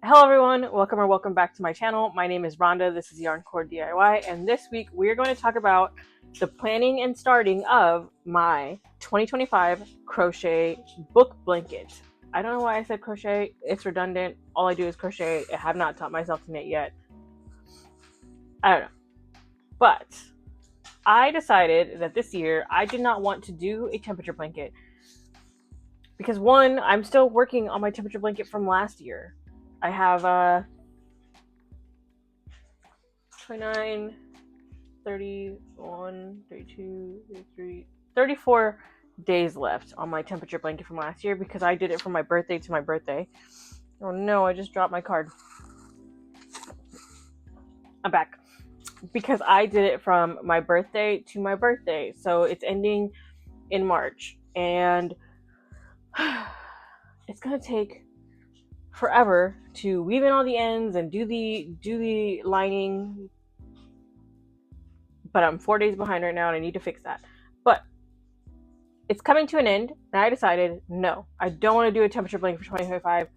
Hello everyone, welcome back to my channel. My name is Rhonda, this is Yarncore DIY, and this week we're going to talk about the planning and starting of my 2025 crochet book blanket. I don't know why I said crochet, it's redundant. All I do is crochet. I have not taught myself to knit yet. I don't know. But I decided that this year I did not want to do a temperature blanket because one, I'm still working on my temperature blanket from last year. I have 29, 31, 32, 33, 34 days left on my temperature blanket from last year because I did it from my birthday to my birthday. Oh no, I just dropped my card. I'm back. Because I did it from my birthday to my birthday. So it's ending in March. And it's going to take forever to weave in all the ends and do the lining. But I'm 4 days behind right now and I need to fix that. But it's coming to an end, and I decided, no, I don't want to do a temperature blanket for 2025.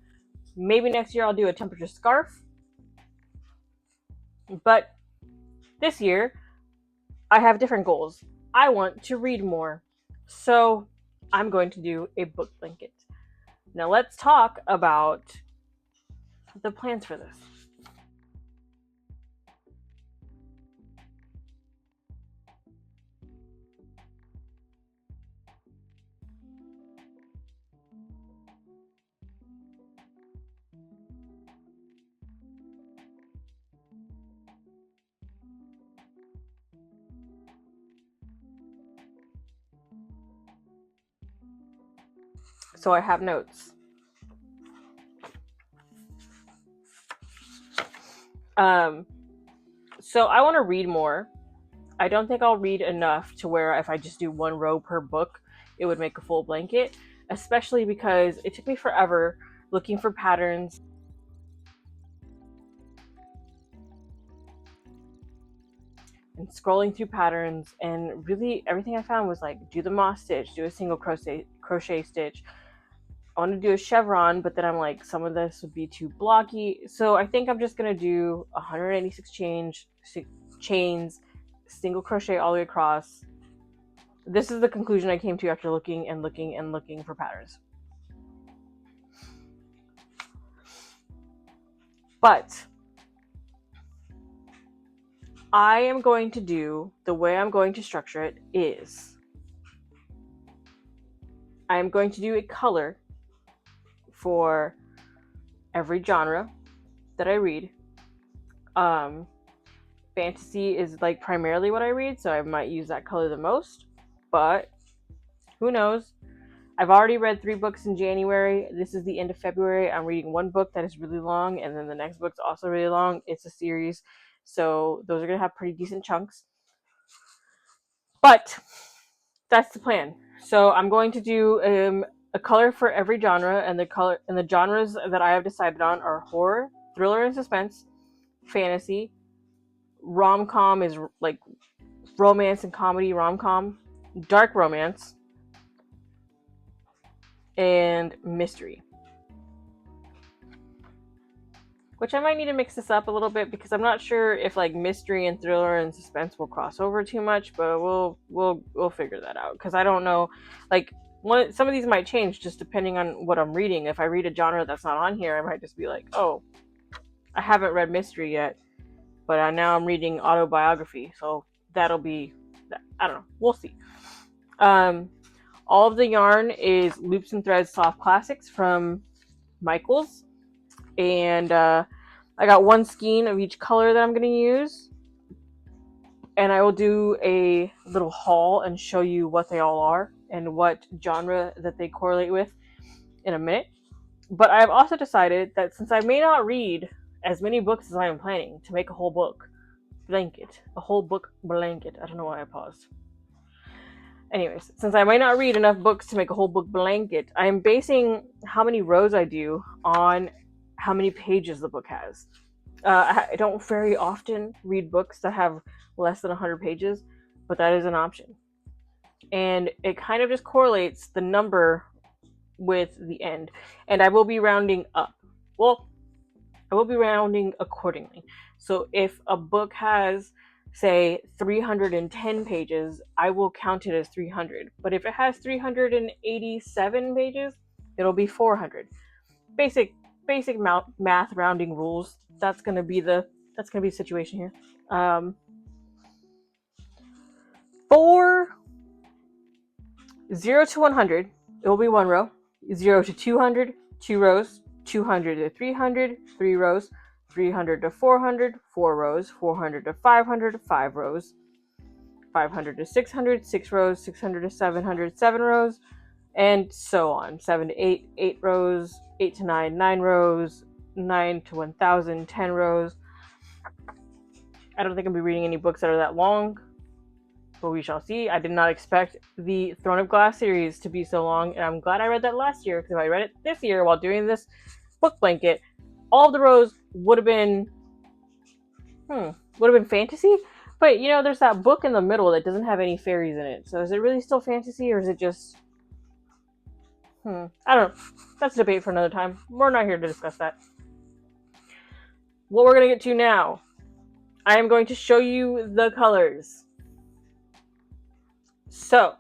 Maybe next year I'll do a temperature scarf. But this year, I have different goals. I want to read more. So I'm going to do a book blanket. Now let's talk about the plans for this. So I have notes. So I want to read more. I don't think I'll read enough to where if I just do one row per book, it would make a full blanket, especially because it took me forever looking for patterns and scrolling through patterns, and really everything I found was like, do the moss stitch, do a single crochet stitch. I want to do a chevron, but then I'm like, some of this would be too blocky. So I think I'm just going to do 186 chains, single crochet all the way across. This is the conclusion I came to after looking and looking and looking for patterns. But I am going to do, the way I'm going to structure it is, I am going to do a color for every genre that I read. Fantasy is like primarily what I read, so I might use that color the most, but who knows? I've already read 3 books in January. This is the end of February. I'm reading one book that is really long, and then the next book's also really long. It's a series, so those are going to have pretty decent chunks. But that's the plan. So I'm going to do a color for every genre, and the genres that I have decided on are horror, thriller and suspense, fantasy, rom-com is like romance and comedy rom-com, dark romance, and mystery. Which I might need to mix this up a little bit because I'm not sure if like mystery and thriller and suspense will cross over too much, but we'll figure that out because I don't know. Like some of these might change just depending on what I'm reading. If I read a genre that's not on here, I might just be like, oh, I haven't read mystery yet, but now I'm reading autobiography, so that'll be, I don't know. We'll see. All of the yarn is Loops and Threads Soft Classics from Michaels, and I got one skein of each color that I'm going to use, and I will do a little haul and show you what they all are and what genre that they correlate with in a minute. But I've also decided that since I may not read as many books as I am planning to make a whole book blanket, I don't know why I paused. Anyways, since I might not read enough books to make a whole book blanket, I am basing how many rows I do on how many pages the book has. I don't very often read books that have less than 100 pages, but that is an option. And it kind of just correlates the number with the end. And I will be rounding up. Well, I will be rounding accordingly. So if a book has, say, 310 pages, I will count it as 300. But if it has 387 pages, it'll be 400. Basic math rounding rules. That's gonna be the situation here. For 0 to 100, it will be 1 row. 0 to 200, 2 rows. 200 to 300, 3 rows. 300 to 400, 4 rows. 400 to 500, 5 rows. 500 to 600, 6 rows. 600 to 700, 7 rows. And so on. 7 to 8, 8 rows. 8 to 9, 9 rows. 9 to 1000, 10 rows. I don't think I'll be reading any books that are that long, but we shall see. I did not expect the Throne of Glass series to be so long, and I'm glad I read that last year, because if I read it this year while doing this book blanket, all of the rows would have been fantasy. But you know, there's that book in the middle that doesn't have any fairies in it. So is it really still fantasy, or is it just I don't know. That's a debate for another time. We're not here to discuss that. What we're going to get to now, I am going to show you the colors. So,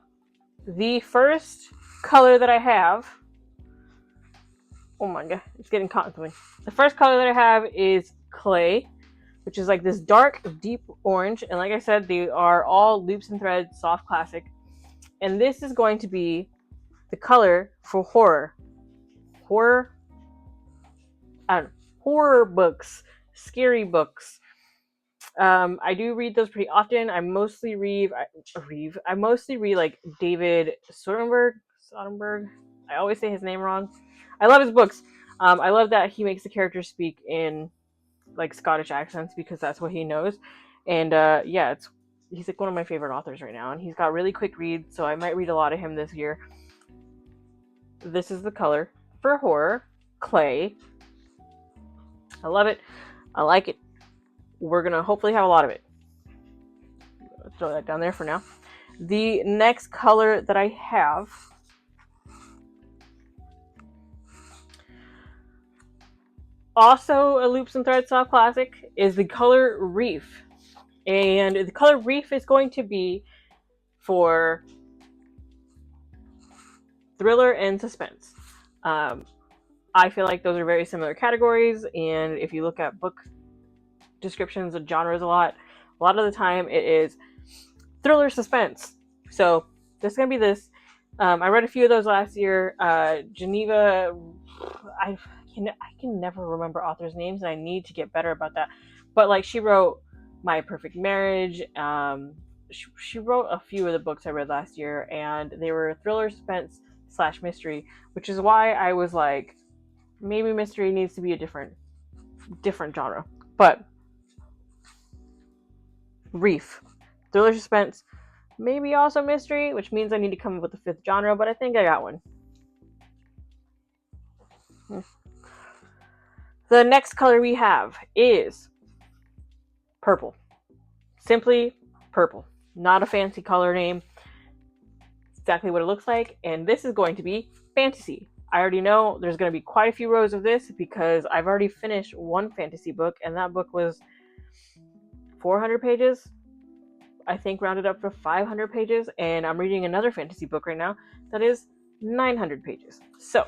the first color that I have, oh my god, it's getting caught in something. The first color that I have is Clay, which is like this dark, deep orange. And like I said, they are all Loops and Threads Soft Classic. And this is going to be the color for horror. Horror books, scary books. I do read those pretty often. I mostly read like David Soderbergh. I always say his name wrong. I love his books. I love that he makes the characters speak in like Scottish accents because that's what he knows. And he's like one of my favorite authors right now, and he's got really quick reads, so I might read a lot of him this year. This is the color for horror, Clay. I love it. I like it. We're going to hopefully have a lot of it. Let's throw that down there for now. The next color that I have also a Loops and Threads Soft Classic is the color Reef. And the color Reef is going to be for thriller and suspense. I feel like those are very similar categories, and if you look at book descriptions of genres a lot of the time it is thriller suspense. So this is going to be this. I read a few of those last year. Geneva, I can never remember authors' names, and I need to get better about that. But like, she wrote My Perfect Marriage. She wrote a few of the books I read last year, and they were thriller suspense / mystery, which is why I was like, maybe mystery needs to be a different genre. But Reef, thriller suspense, maybe also mystery, which means I need to come up with a fifth genre, but I think I got one. The next color we have is purple. Simply purple. Not a fancy color name. Exactly what it looks like. And this is going to be fantasy. I already know there's going to be quite a few rows of this because I've already finished one fantasy book, and that book was 400 pages. I think rounded up to 500 pages. And I'm reading another fantasy book right now that is 900 pages. So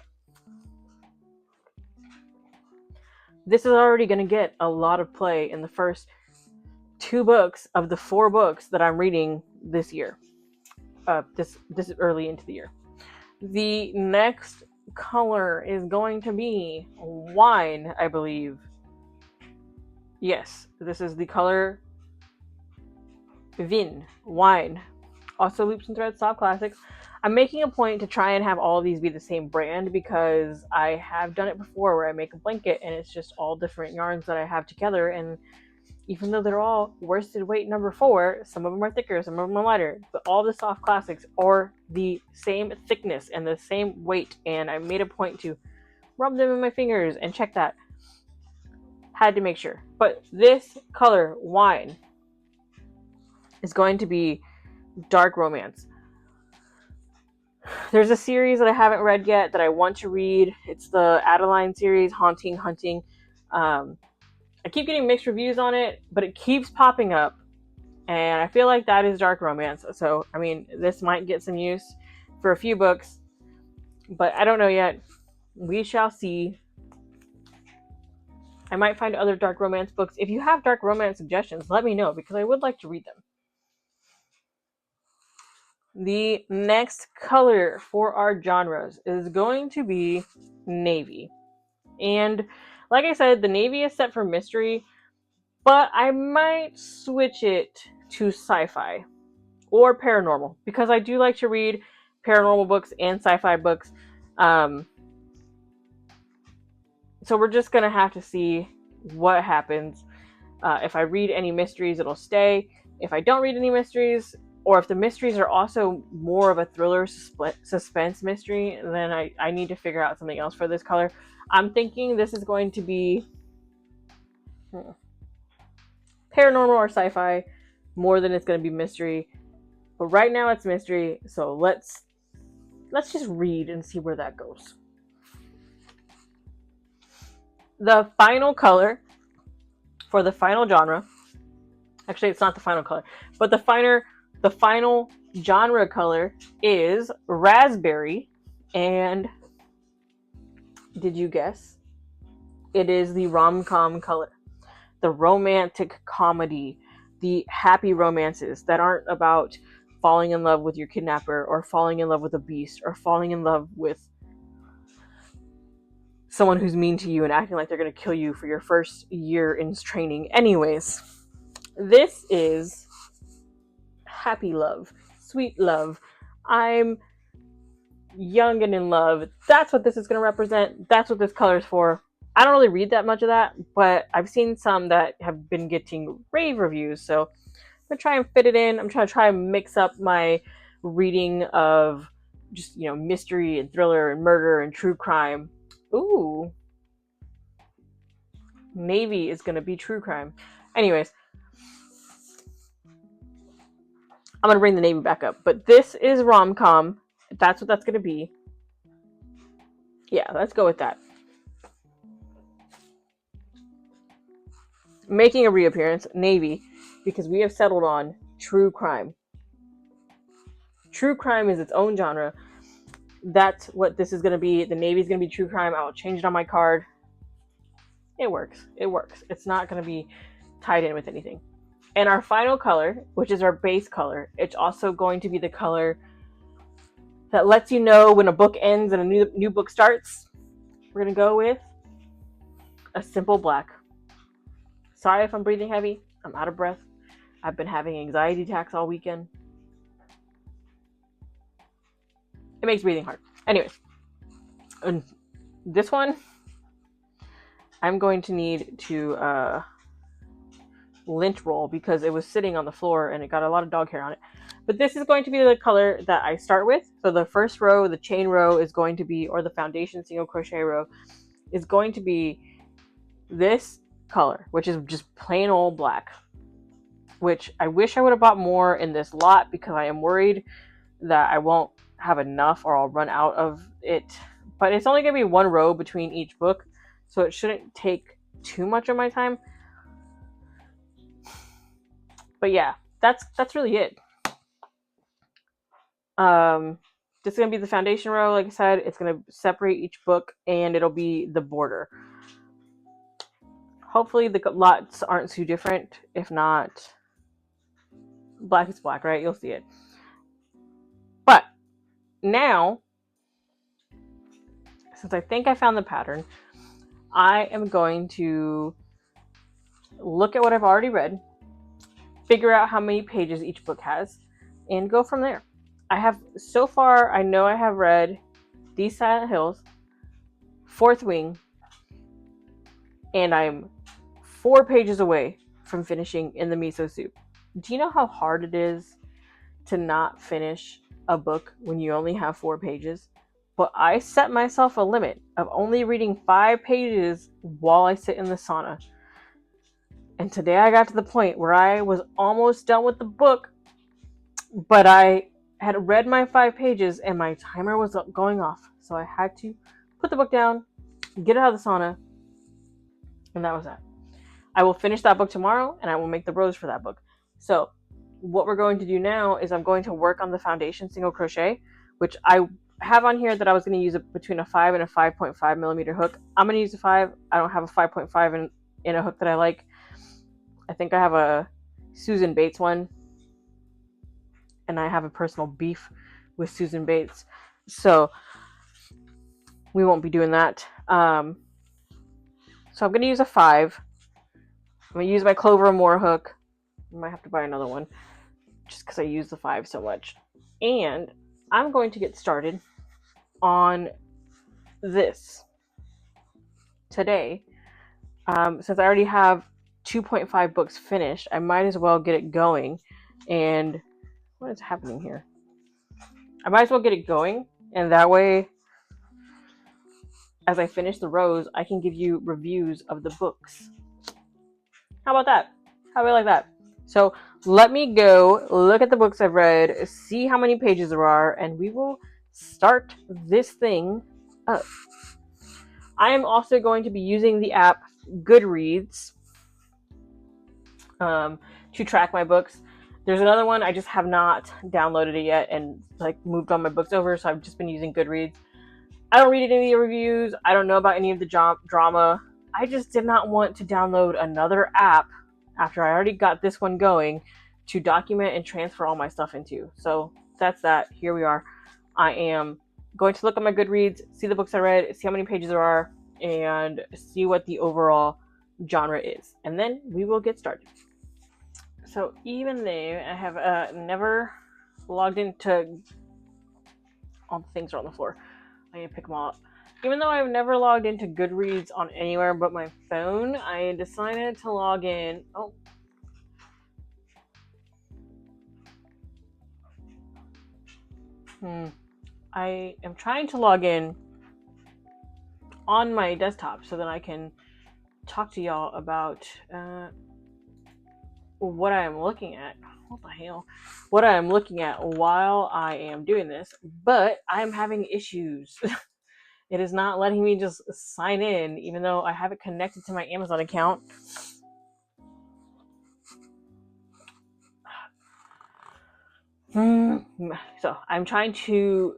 this is already going to get a lot of play in the first 2 books of the 4 books that I'm reading this year. This is early into the year. The next color is going to be wine, I believe. Yes, this is the color Vin, wine. Also Loops and Threads Soft Classics. I'm making a point to try and have all of these be the same brand because I have done it before where I make a blanket and it's just all different yarns that I have together, and even though they're all worsted weight number 4, some of them are thicker, some of them are lighter, but all the Soft Classics are the same thickness and the same weight, and I made a point to rub them in my fingers and check that. Had to make sure. But this color, wine, is going to be dark romance. There's a series that I haven't read yet that I want to read. It's the Adeline series, Haunting, Hunting. I keep getting mixed reviews on it, but it keeps popping up, and I feel like that is dark romance. So, I mean, this might get some use for a few books, but I don't know yet. We shall see. I might find other dark romance books. If you have dark romance suggestions, let me know, because I would like to read them. The next color for our genres is going to be navy. And like I said, the navy is set for mystery, but I might switch it to sci-fi or paranormal, because I do like to read paranormal books and sci-fi books. So we're just going to have to see what happens. If I read any mysteries, it'll stay. If I don't read any mysteries, or if the mysteries are also more of a thriller suspense mystery, then I need to figure out something else for this color. I'm thinking this is going to be paranormal or sci-fi more than it's going to be mystery. But right now it's mystery, so let's just read and see where that goes. The final color for the final genre, actually it's not the final color, but the final genre color is raspberry. And did you guess? It is the rom-com color. The romantic comedy, the happy romances that aren't about falling in love with your kidnapper, or falling in love with a beast, or falling in love with someone who's mean to you and acting like they're going to kill you for your first year in training. Anyways, this is happy love, sweet love. I'm young and in love. That's what this is going to represent. That's what this color is for. I don't really read that much of that, but I've seen some that have been getting rave reviews, so I'm going to try and fit it in. I'm trying to mix up my reading of just, mystery and thriller and murder and true crime. Ooh. Navy is going to be true crime. Anyways, I'm going to bring the navy back up, but this is rom-com. That's what that's going to be. Yeah, let's go with that. Making a reappearance, navy, because we have settled on true crime. True crime is its own genre. That's what this is going to be. The navy is going to be true crime. I'll change it on my card. It works. It's not going to be tied in with anything. And our final color, which is our base color, it's also going to be the color that lets you know when a book ends and a new book starts. We're going to go with a simple black. Sorry if I'm breathing heavy. I'm out of breath. I've been having anxiety attacks all weekend. It makes breathing hard. Anyways, and this one, I'm going to need to lint roll because it was sitting on the floor and it got a lot of dog hair on it. But this is going to be the color that I start with. So the first row, the chain row, is going to be, or the foundation single crochet row, is going to be this color, which is just plain old black, which I wish I would have bought more in this lot because I am worried that I won't have enough or I'll run out of it. But it's only going to be one row between each book, so it shouldn't take too much of my time. But yeah, that's really it. This is going to be the foundation row. Like I said, it's going to separate each book and it'll be the border. Hopefully the lots aren't too different. If not, black is black, right? You'll see it. But now, since I think I found the pattern, I am going to look at what I've already read, figure out how many pages each book has, and go from there. So far, I know I have read These Silent Hills, Fourth Wing, and I'm 4 pages away from finishing In the Miso Soup. Do you know how hard it is to not finish a book when you only have 4 pages? But I set myself a limit of only reading 5 pages while I sit in the sauna. And today I got to the point where I was almost done with the book, but I had read my 5 pages and my timer was going off. So I had to put the book down, get it out of the sauna, And that was that. I will finish that book tomorrow, and I will make the rows for that book. So what we're going to do now is I'm going to work on the foundation single crochet, which I have on here that I was going to use between a 5 and a 5.5 millimeter hook. I'm going to use a 5. I don't have a 5.5 in a hook that I like. I think I have a Susan Bates one, and I have a personal beef with Susan Bates, so we won't be doing that. So I'm going to use a 5. I'm going to use my Clover Moore hook. I might have to buy another one just because I use the 5 so much. And I'm going to get started on this today. Since I already have 2.5 books finished, I might as well get it going. And what is happening here? I might as well get it going, and that way, as I finish the rows, I can give you reviews of the books. How about that? How do I like that? So let me go look at the books I've read, see how many pages there are, and we will start this thing up. I am also going to be using the app Goodreads to track my books. There's another one, I just have not downloaded it yet and moved all my books over, so I've just been using Goodreads. I don't read any of the reviews. I don't know about any of the drama. I just did not want to download another app after I already got this one going to document and transfer all my stuff into. So that's that. Here we are. I am going to look at my Goodreads, see the books I read, see how many pages there are, and see what the overall genre is. And then we will get started. So even though I have never logged into... all the things are on the floor. I need to pick them all up. Even though I've never logged into Goodreads on anywhere but my phone, I decided to log in. I am trying to log in on my desktop so that I can talk to y'all about what I am looking at. What the hell? What I am looking at while I am doing this, but I am having issues. It is not letting me just sign in, even though I have it connected to my Amazon account. So I'm trying to...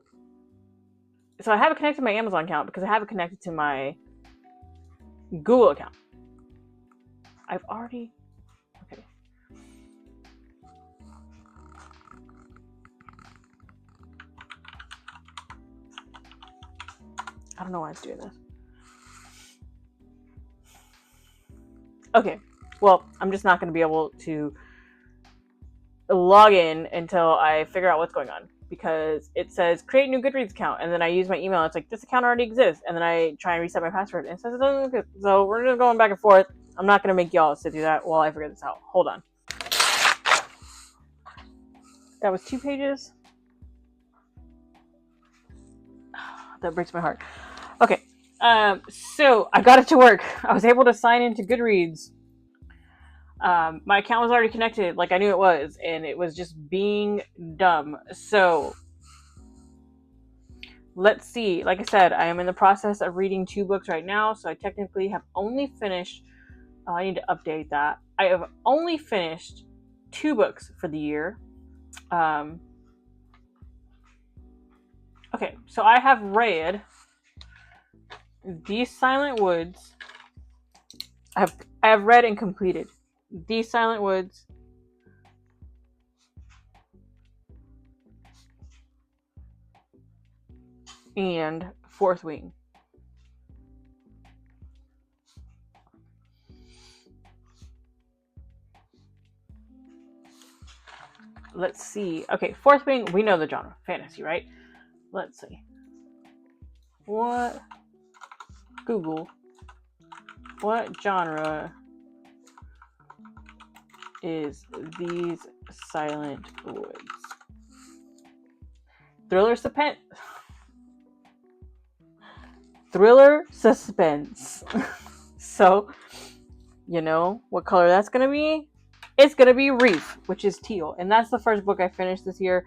So I have it connected to my Amazon account because I have it connected to my Google account. I've already... Okay. I don't know why it's doing this. Okay, well, I'm just not going to be able to log in until I figure out what's going on, because it says create new Goodreads account, and then I use my email. It's like, this account already exists, and then I try and reset my password, and it says it doesn't exist. So we're just going back and forth. I'm not going to make y'all sit through that while I figure this out. Hold on. That was 2 pages. That breaks my heart. Okay, so I got it to work. I was able to sign into Goodreads. My account was already connected, like I knew it was, and it was just being dumb. So let's see. Like I said, I am in the process of reading 2 books right now, so I technically have only finished... Oh, I need to update that. I have only finished 2 books for the year. Okay, so I have read These Silent Woods. I have read and completed These Silent Woods, and Fourth Wing. Let's see. Okay, Fourth Wing, we know the genre. Fantasy, right? Let's see. Google, what genre is These Silent Woods? Thriller suspense. So, you know what color that's gonna be? It's gonna be Reef, which is teal, and that's the first book I finished this year.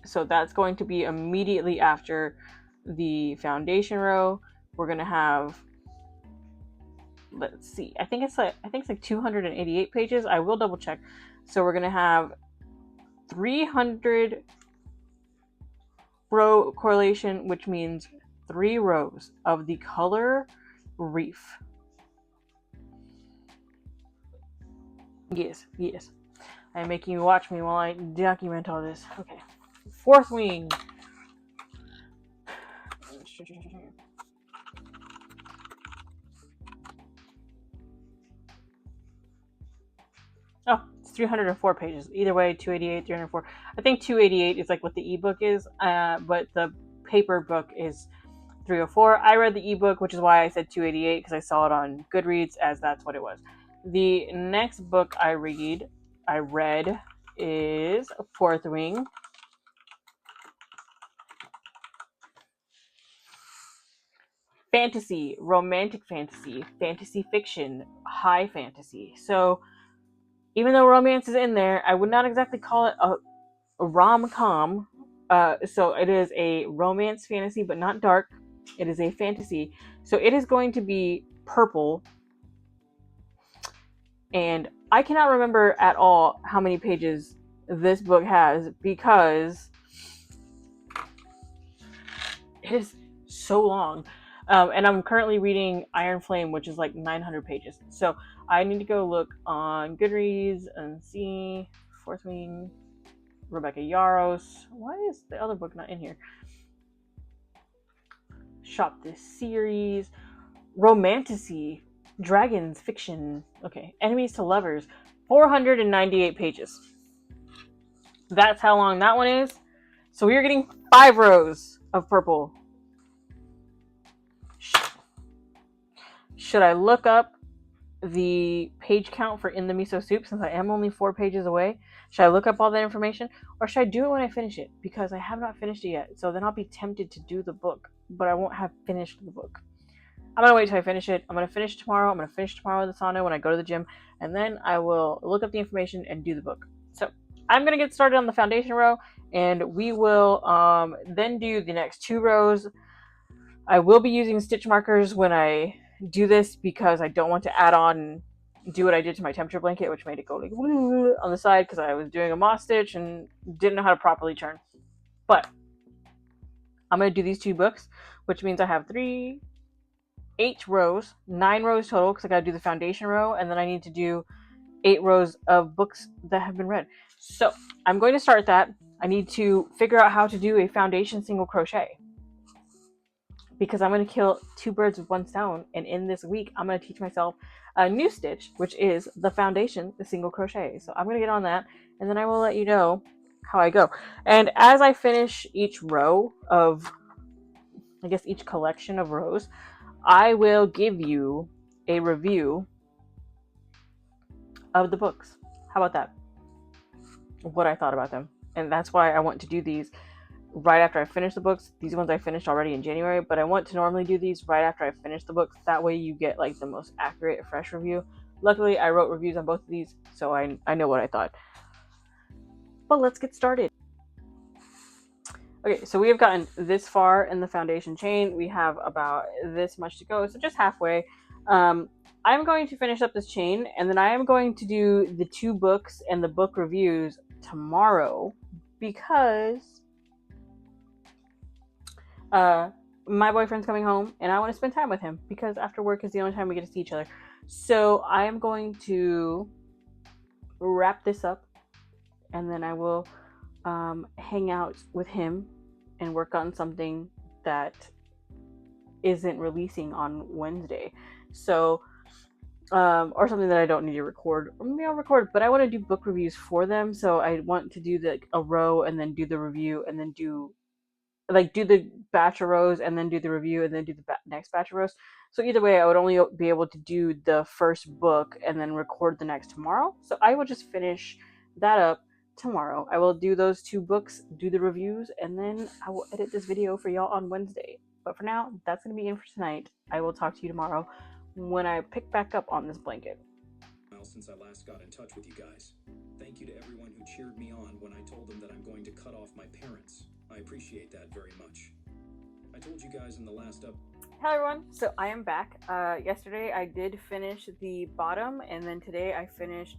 So that's going to be immediately after the foundation row. we're gonna have, let's see, I think it's like 288 pages. I will double check. So we're gonna have 300 row correlation, which means 3 rows of the color reef. Yes, yes. I'm making you watch me while I document all this. Okay. Fourth wing. Oh, it's 304 pages. Either way, 288, 304. I think 288 is like what the ebook is, but the paper book is 304. I read the ebook, which is why I said 288, because I saw it on Goodreads as that's what it was. The next book I read is Fourth Wing. Fantasy, romantic fantasy, fantasy fiction, high fantasy. So even though romance is in there, I would not exactly call it a rom-com. So it is a romance fantasy, but not dark. It is a fantasy. So it is going to be purple. And I cannot remember at all how many pages this book has because it is so long. And I'm currently reading Iron Flame, which is like 900 pages. So I need to go look on Goodreads and see Fourth Wing, Rebecca Yarros. Why is the other book not in here? Shop this series. Romantasy. Dragons fiction. Okay. Enemies to lovers. 498 pages. That's how long that one is. So we are getting 5 rows of purple. Should I look up the page count for In the Miso Soup since I am only 4 pages away? Should I look up all that information? Or should I do it when I finish it? Because I have not finished it yet. So then I'll be tempted to do the book, but I won't have finished the book. I'm going to wait till I finish it. I'm going to finish tomorrow. I'm going to finish tomorrow in the sauna when I go to the gym. And then I will look up the information and do the book. So I'm going to get started on the foundation row. And we will then do the next 2 rows. I will be using stitch markers when I do this because I don't want to add on and do what I did to my temperature blanket, which made it go like on the side because I was doing a moss stitch and didn't know how to properly turn. But I'm going to do these 2 books, which means I have 8 rows, 9 rows total because I got to do the foundation row, and then I need to do 8 rows of books that have been read. So I'm going to start that. I need to figure out how to do a foundation single crochet because I'm going to kill 2 birds with 1 stone, and in this week I'm going to teach myself a new stitch, which is the foundation, the single crochet. So I'm going to get on that, and then I will let you know how I go. And as I finish each row of, I guess, each collection of rows, I will give you a review of the books. How about that? What I thought about them. And that's why I want to do these right after I finish the books. These ones I finished already in January, but I want to normally do these right after I finish the books. That way you get like the most accurate, fresh review. Luckily, I wrote reviews on both of these, so I know what I thought. But let's get started. Okay, so we have gotten this far in the foundation chain. We have about this much to go, so just halfway. I'm going to finish up this chain, and then I am going to do the 2 books and the book reviews tomorrow because my boyfriend's coming home, and I want to spend time with him because after work is the only time we get to see each other. So I am going to wrap this up, and then I will hang out with him and work on something that isn't releasing on Wednesday. So, or something that I don't need to record. Or maybe I'll record, but I want to do book reviews for them. So I want to do a row and then do the review and then do the batch of rows and then do the review and then do the next batch of rows. So either way, I would only be able to do the first book and then record the next tomorrow. So I will just finish that up tomorrow. I will do those 2 books, do the reviews, and then I will edit this video for y'all on Wednesday. But for now, that's going to be it for tonight. I will talk to you tomorrow when I pick back up on this blanket. Since I last got in touch with you guys. Thank you to everyone who cheered me on when I told them that I'm going to cut off my parents. I appreciate that very much. I told you guys in the last Hello everyone, so I am back. Yesterday I did finish the bottom, and then today I finished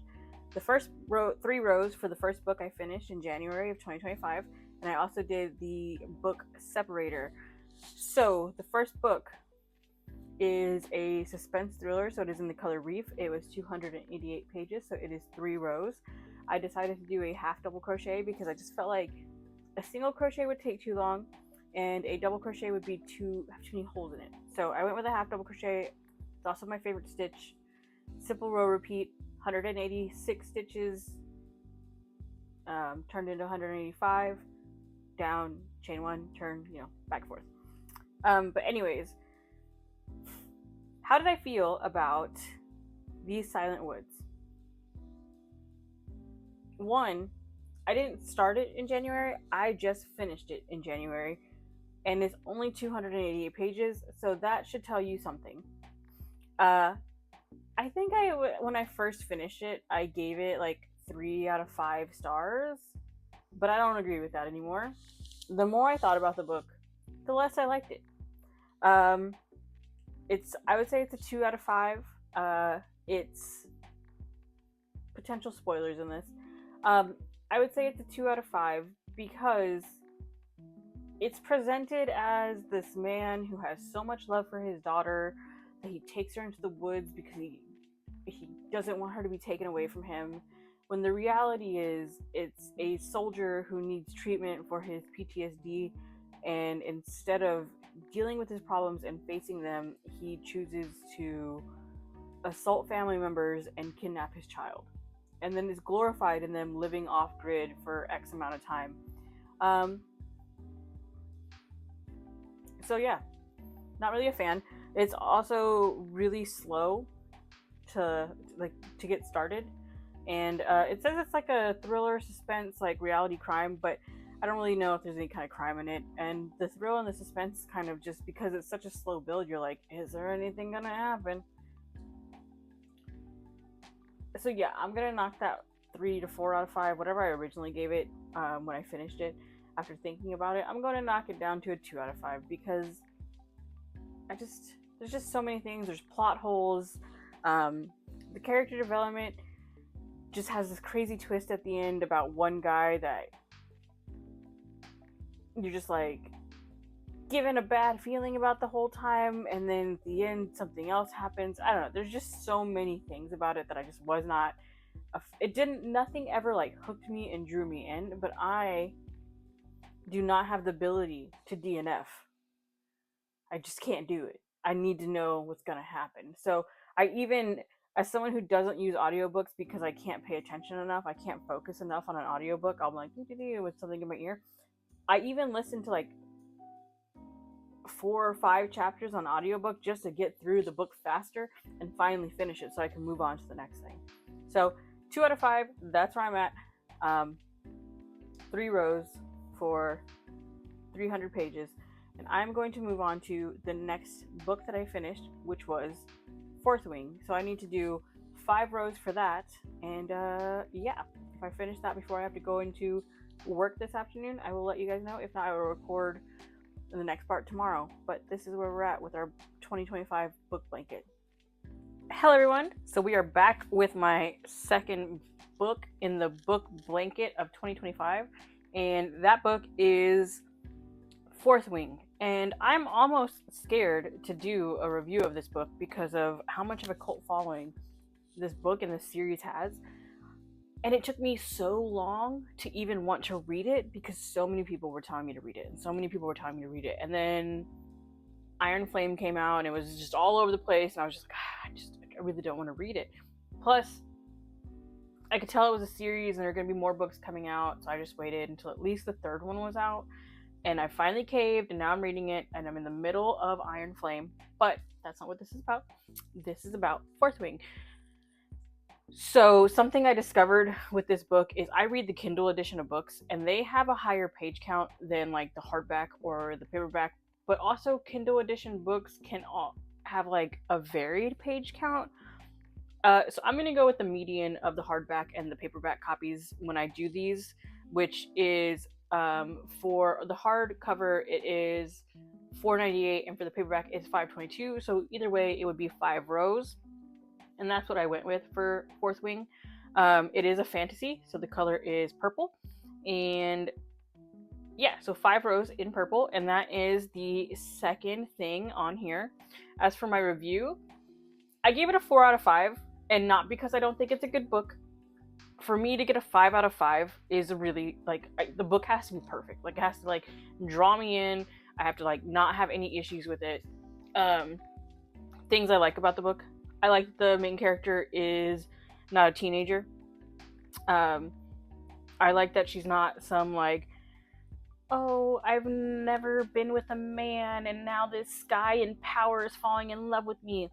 the first 3 rows for the first book I finished in January of 2025, and I also did the book Separator. So the first book is a suspense thriller, so it is in the color Reef. It was 288 pages, so it is 3 rows. I decided to do a half double crochet because I just felt like a single crochet would take too long and a double crochet would be have too many holes in it. So I went with a half double crochet. It's also my favorite stitch. Simple row repeat, 186 stitches, turned into 185, down, chain 1, turn, back and forth. But anyways, how did I feel about These Silent Woods? 1, I didn't start it in January. I just finished it in January. And it's only 288 pages, so that should tell you something. I think when I first finished it, I gave it like 3 out of 5 stars, but I don't agree with that anymore. The more I thought about the book, the less I liked it. I would say it's a 2 out of 5. It's potential spoilers in this. I would say it's a 2 out of 5 because it's presented as this man who has so much love for his daughter that he takes her into the woods because he doesn't want her to be taken away from him, when the reality is it's a soldier who needs treatment for his PTSD, and instead of dealing with his problems and facing them, he chooses to assault family members and kidnap his child, and then is glorified in them living off-grid for X amount of time. So yeah, not really a fan. It's also really slow to get started, and it says it's like a thriller, suspense, like reality crime, but I don't really know if there's any kind of crime in it. And the thrill and the suspense kind of, just because it's such a slow build, you're like, is there anything gonna happen? So yeah, I'm gonna knock that 3 to 4 out of 5, whatever I originally gave it when I finished it. After thinking about it, I'm going to knock it down to a 2 out of 5 because there's just so many things. There's plot holes. The character development just has this crazy twist at the end about one guy that you're just like given a bad feeling about the whole time, and then at the end something else happens. I don't know. There's just so many things about it that I just was not. Nothing ever like hooked me and drew me in, but I do not have the ability to DNF. I just can't do it. I need to know what's going to happen. So I even, as someone who doesn't use audiobooks because I can't pay attention enough, I can't focus enough on an audiobook, I'm like, with something in my ear. I even listen to like 4 or 5 chapters on audiobook just to get through the book faster and finally finish it so I can move on to the next thing. So 2 out of 5, that's where I'm at. 3 rows for 300 pages, and I'm going to move on to the next book that I finished, which was Fourth Wing. So I need to do 5 rows for that, and yeah, if I finish that before I have to go into work this afternoon, I will let you guys know. If not, I will record the next part tomorrow. But this is where we're at with our 2025 book blanket. Hello everyone, so we are back with my second book in the book blanket of 2025, and that book is Fourth Wing. And I'm almost scared to do a review of this book because of how much of a cult following this book and this series has. And it took me so long to even want to read it because so many people were telling me to read it, and so many people were telling me to read it. And then Iron Flame came out and it was just all over the place, and I was just like, I really don't want to read it. Plus, I could tell it was a series and there were going to be more books coming out, so I just waited until at least the 3rd one was out. And I finally caved, and now I'm reading it, and I'm in the middle of Iron Flame. But that's not what this is about. This is about Fourth Wing. So something I discovered with this book is I read the Kindle edition of books, and they have a higher page count than like the hardback or the paperback, but also Kindle edition books can all have like a varied page count. So I'm going to go with the median of the hardback and the paperback copies when I do these, which is for the hardcover, it is $4.98, and for the paperback it's $5.22. So either way, it would be 5 rows, and that's what I went with for Fourth Wing. It is a fantasy, so the color is purple, and yeah, so 5 rows in purple, and that is the second thing on here. As for my review, I gave it a 4 out of 5, and not because I don't think it's a good book. For me to get a 5 out of 5 is really, like, the book has to be perfect. Like, it has to, like, draw me in. I have to, like, not have any issues with it. Things I like about the book. I like the main character is not a teenager. I like that she's not some, like, oh, I've never been with a man and now this guy in power is falling in love with me.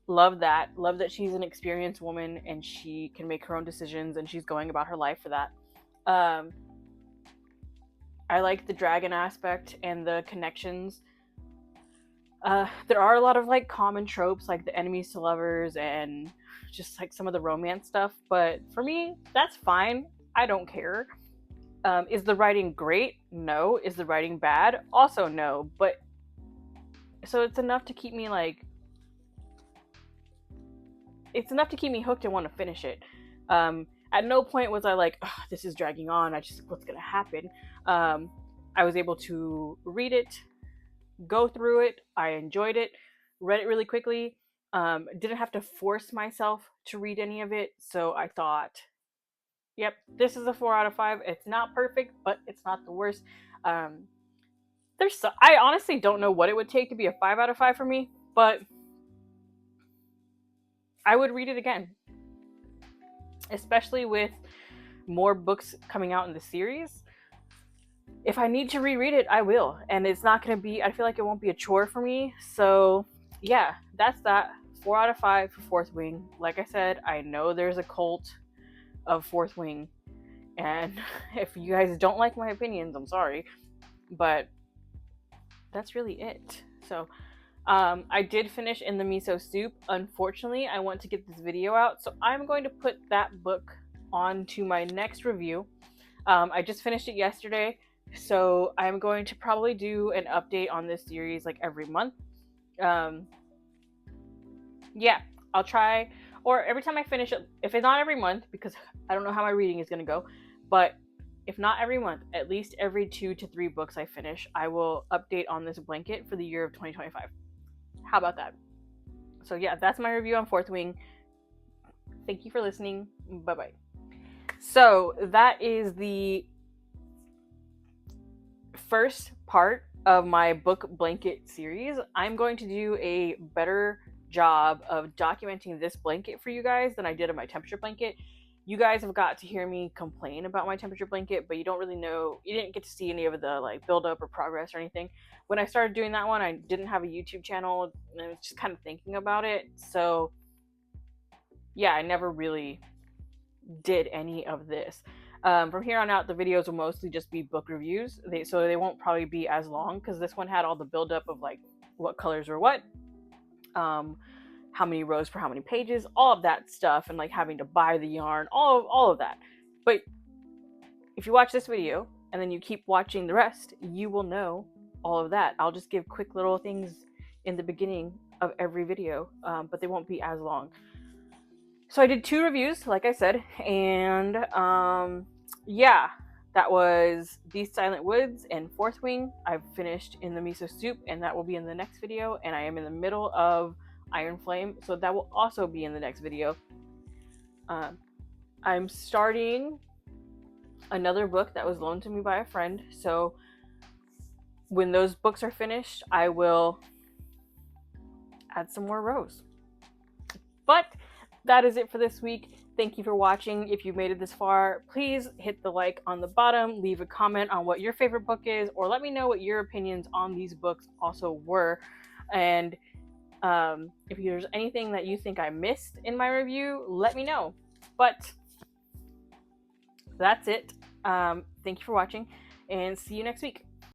Love that. Love that she's an experienced woman and she can make her own decisions and she's going about her life for that. I like the dragon aspect and the connections. There are a lot of, like, common tropes, like the enemies to lovers and just, like, some of the romance stuff, but for me, that's fine. I don't care. Is the writing great? No. Is the writing bad? Also no. But so it's enough to keep me, like, it's enough to keep me hooked and want to finish it. At no point was I like, oh, this is dragging on, what's gonna happen? I was able to read it, go through it. I enjoyed it, read it really quickly. Didn't have to force myself to read any of it, so I thought, yep, this is a 4 out of 5. It's not perfect, but it's not the worst. I honestly don't know what it would take to be a 5 out of 5 for me, but I would read it again, especially with more books coming out in the series. If I need to reread it, I will, and it's not going to be, I feel like it won't be a chore for me. So yeah, that's that. 4 out of 5 for Fourth Wing. Like I said, I know there's a cult of Fourth Wing, and if you guys don't like my opinions, I'm sorry, but that's really it. So I did finish In the Miso Soup. Unfortunately, I want to get this video out, so I'm going to put that book onto my next review. I just finished it yesterday, so I'm going to probably do an update on this series like every month. Yeah, I'll try, or every time I finish it, if it's not every month, because I don't know how my reading is going to go, but if not every month, at least every 2 to 3 books I finish, I will update on this blanket for the year of 2025. How about that? So yeah, that's my review on Fourth Wing. Thank you for listening. Bye-bye. So that is the first part of my book blanket series. I'm going to do a better job of documenting this blanket for you guys than I did of my temperature blanket. You guys have got to hear me complain about my temperature blanket, but you didn't get to see any of the, like, build up or progress or anything. When I started doing that one, I didn't have a YouTube channel, and I was just kind of thinking about it. So yeah, I never really did any of this. From here on out, the videos will mostly just be book reviews. So they won't probably be as long, because this one had all the build up of, like, what colors were what, how many rows for how many pages, all of that stuff, and, like, having to buy the yarn, all of that. But if you watch this video and then you keep watching the rest, you will know all of that. I'll just give quick little things in the beginning of every video, but they won't be as long. So I did 2 reviews, like I said, and yeah, that was These Silent Woods and Fourth Wing. I've finished In the Miso Soup, and that will be in the next video, and I am in the middle of Iron Flame, so that will also be in the next video. I'm starting another book that was loaned to me by a friend, so when those books are finished, I will add some more rows. But that is it for this week. Thank you for watching. If you made it this far, please hit the like on the bottom, leave a comment on what your favorite book is, or let me know what your opinions on these books also were. And if there's anything that you think I missed in my review, let me know. But that's it. Thank you for watching, and see you next week.